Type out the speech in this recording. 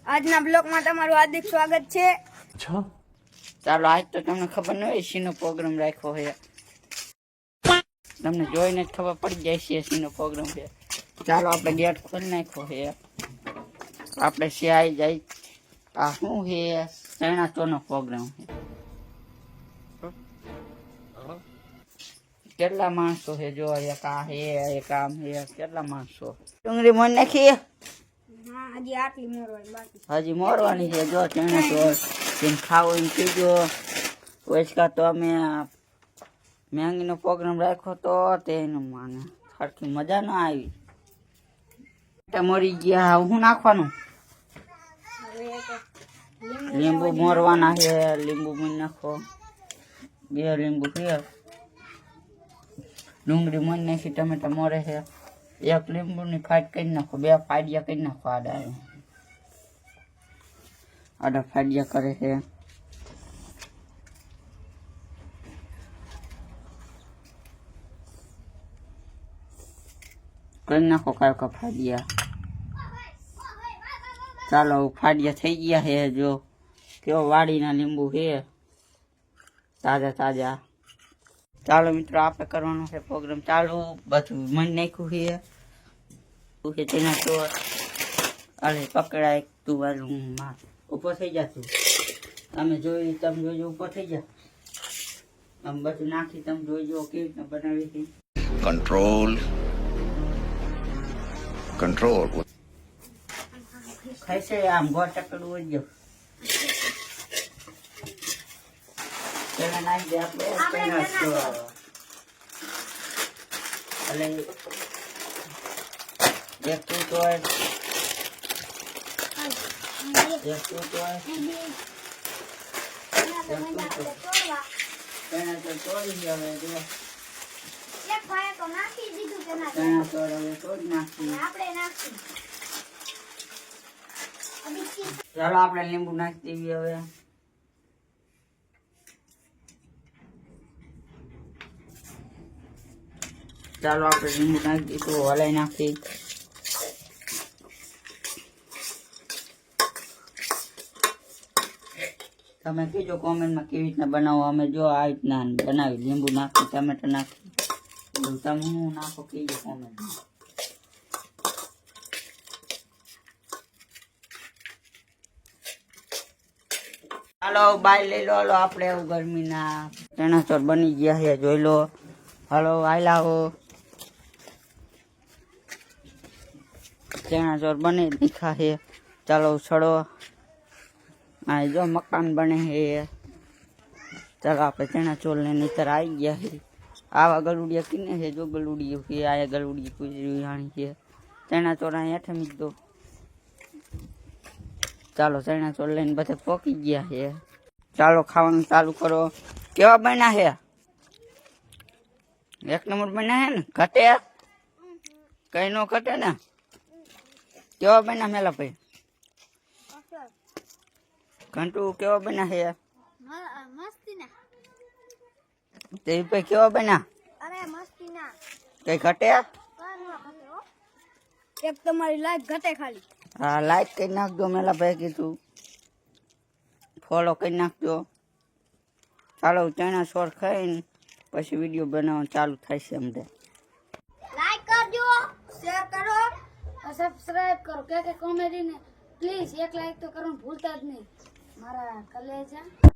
આજના બ્લોગમાં તમારું હાર્દિક સ્વાગત છે। अच्छा ચાલો આજ તો તમને ખબર ન હોય સીનો પ્રોગ્રામ રાખ્યો છે, તમને જોઈને જ ખબર પડી જાય છે સીનો પ્રોગ્રામ છે। ચાલો આપણે ગેટ ખોલી નાખ્યો છે, આપણે સે આવી જાય। આ શું છે? ચણા ચોરનો પ્રોગ્રામ છે। કેટલા માણસો છે જો, એક આ છે, એક આમ છે, કેટલા માણસો। ડુંગળી મોર નાખી, હા, હજી આટલી મોરવાળી બાકી। હજી મોરવાની છે જો। ચણા ચોર જેમ ખાવો એમ કીજો। વચકા તો અમે મેંગીનો પ્રોગ્રામ રાખ્યો તો તેનું માને સરખી મજા ના આવી, મરી ગયા। શું નાખવાનું? લીંબુ મોરવાના છે, લીંબુ મૂકી નાખો, 2 લીંબુ છે। ડુંગળી મૂકી નાખી, ટમેટા મોરે છે, 1 લીંબુની ફાટ કરી નાખો, 2 ફાડિયા કરી નાખો। આડા ફાડિયા કરે છે। કરી નાખો કાકા ફાડિયા। ચાલો ફાડિયા થઈ ગયા છે જો, કેવો વાડીના લીંબુ છે, તાજા તાજા। ચાલો મિત્રો, આપણે કરવાનો છે પ્રોગ્રામ ચાલુ। બધું મન નાખ્યું છે તેના તો અરે પકડાય તું બાજુ ઉપર થઈ જા તું, તમે જોઈજો ઉપર થઈ જા। આમ બધું નાખી તમે જોઈજો કેવી રીતના બનાવી હતી। कंट्रोल ખાઈ છે આમ ગોળ ટકડું હોય ગયો। પેલા નાખી દે આપણે પેલા એટલે એક તૂટ હોય, એક તૂટ હોય, પેલા તો તોડી હવે જો ચણા ચોર હવે તોડી નાખી। ચાલો આપણે લીંબુ નાખી દેવી હવે। ચાલો આપણે લીંબુ નાખી દીધું, હલાઈ નાખી। તમે કીજો કોમેન્ટમાં કેવી રીતના બનાવો। અમે જો આ રીતના બનાવી, લીંબુ નાખી, ટમેટા નાખી, તમે હું નાખો કીજો કોમેન્ટમાં। હાલો બાય લઈ લો, હાલો આપણે એવું ગરમીના ચણા ચોર બની ગયા છે જોઈ લો। હાલો આયલા હો, ચણા ચોર બની દીખા છે। ચાલો છડો, આ જો મકાન બને છે। ચાલો આપણે ચણા ચોર ને નીતર આવી ગયા છે। આવા ગલુડિયા કિને છે જો, ગલુડિયું છે, આ ગલુડી પૂરી હાણી છે। ચણા ચોર અહીં હેઠે મૂકી દો। ચાલો ચણા ચોર લઈને બધા પોકી ગયા છે। ચાલો ખાવાનું ચાલુ કરો। કેવા બન્યા છે? 1 નંબર બન્યા છે ને? ઘટે કઈ નો ઘટે ને? કેવા બન્યા મેલા ભાઈ? ઘંટુ કેવા બન્યા છે? તે ભાઈ કેવા બન્યા? કઈ ઘટે? એક તમારી લાઈક ઘટે ખાલી। હા, લાઈક કરી નાખજો મેલા ભાઈ કીધું, ફોલો કરી નાખજો। ચાલો ચણા ચોર ખાઈને પછી વિડીયો બનાવવાનું ચાલુ થાય છે અમને। લાઈક કરજો, શેર કરો, સબસ્ક્રાઇબ કરો। કે કોમેડી ને પ્લીઝ 1 લાઈક તો કરવાનું ભૂલતા જ નહીં મારા કલેજા।